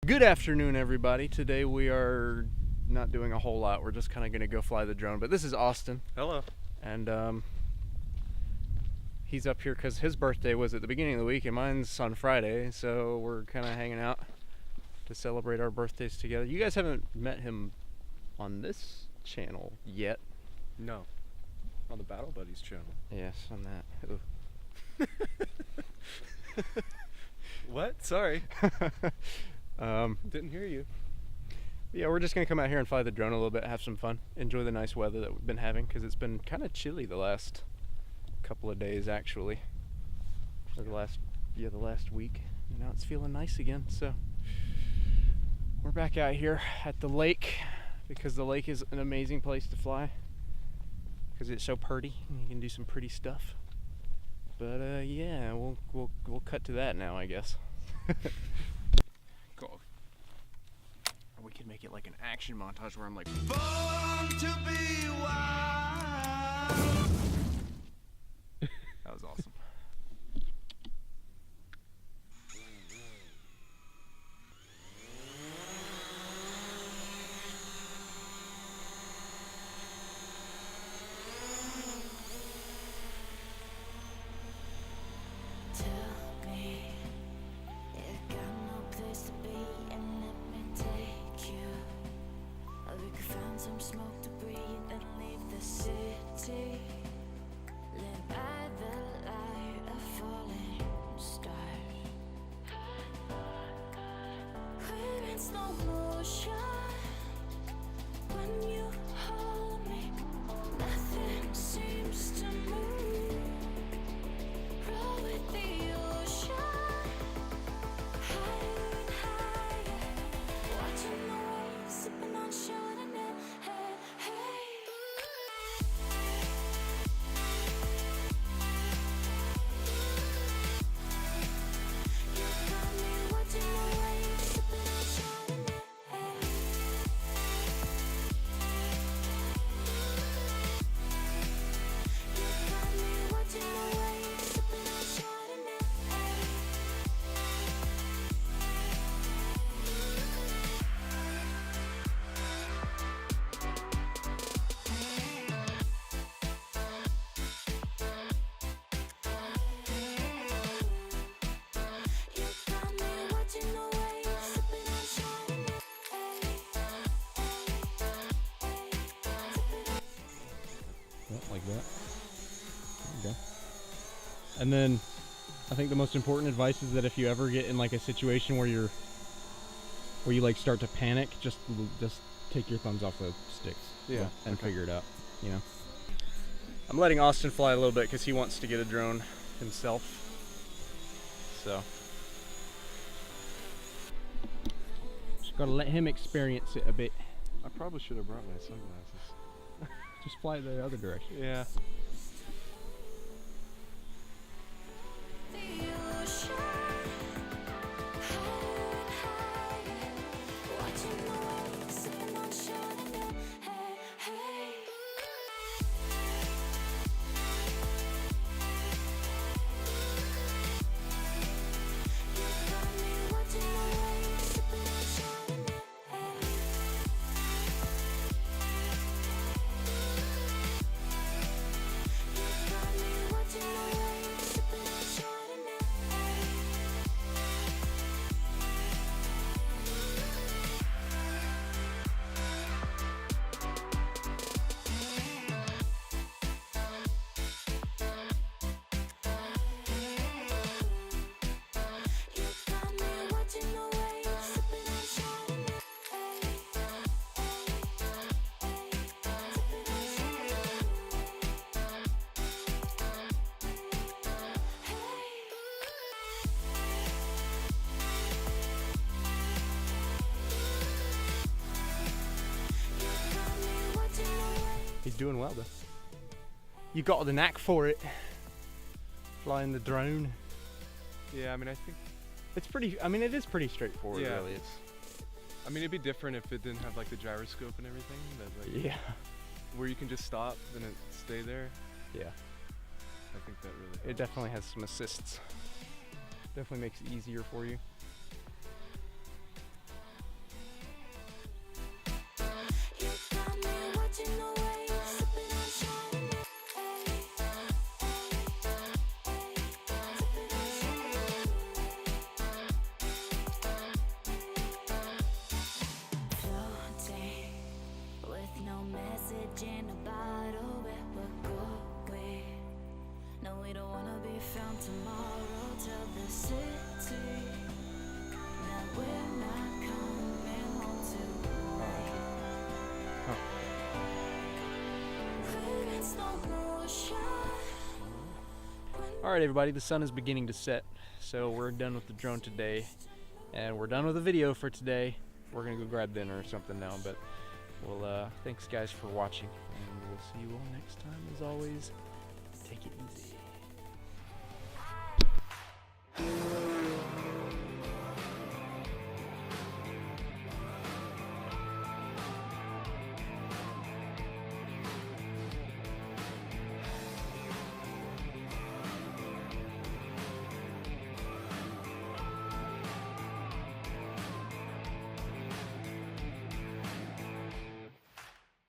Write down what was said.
Good afternoon, everybody. Today we are not doing a whole lot. We're just kind of going to go fly the drone. But this is Austin. Hello. And he's up here because his birthday was at the beginning of the week and mine's on Friday. So we're kind of hanging out to celebrate our birthdays together. You guys haven't met him on this channel yet. No. On the Battle Buddies channel. Yes, on that. What? Sorry. Ooh. Didn't hear you. Yeah, we're just going to come out here and fly the drone a little bit, have some fun, enjoy the nice weather that we've been having, because it's been kind of chilly the last couple of days, actually. Or the last week. And now it's feeling nice again, so we're back out here at the lake, because the lake is an amazing place to fly, because it's so pretty, and you can do some pretty stuff. But yeah, we'll cut to that now, I guess. Cool. Or we could make it like an action montage where I'm like, born to be wild. That was awesome. Some smoke to breathe and leave the city. Live by the light of falling stars. We're in slow motion. When you hold me, nothing seems to move. Roll with the ocean, higher and higher. Watching the waves, sipping on Chardonnay. Like that. There you go. And then I think the most important advice is that if you ever get in like a situation where you like start to panic, just take your thumbs off the sticks. Yeah. And figure it out, you know. I'm letting Austin fly a little bit because he wants to get a drone himself. So just gotta let him experience it a bit. I probably should have brought my sunglasses. Just fly the other direction. Yeah. He's doing well though. You got the knack for it. Flying the drone. Yeah, I mean, I think It's pretty, I mean, it is pretty straightforward, Yeah. really. I mean, it'd be different if it didn't have like the gyroscope and everything. That, like, Yeah. Where you can just stop and it stay there. Yeah. I think that really helps. It definitely has some assists. Definitely makes it easier for you. Alright everybody, the sun is beginning to set, so we're done with the drone today, and we're done with the video for today. We're gonna go grab dinner or something now, but well, thanks guys for watching, and we'll see you all next time. As always, take it easy.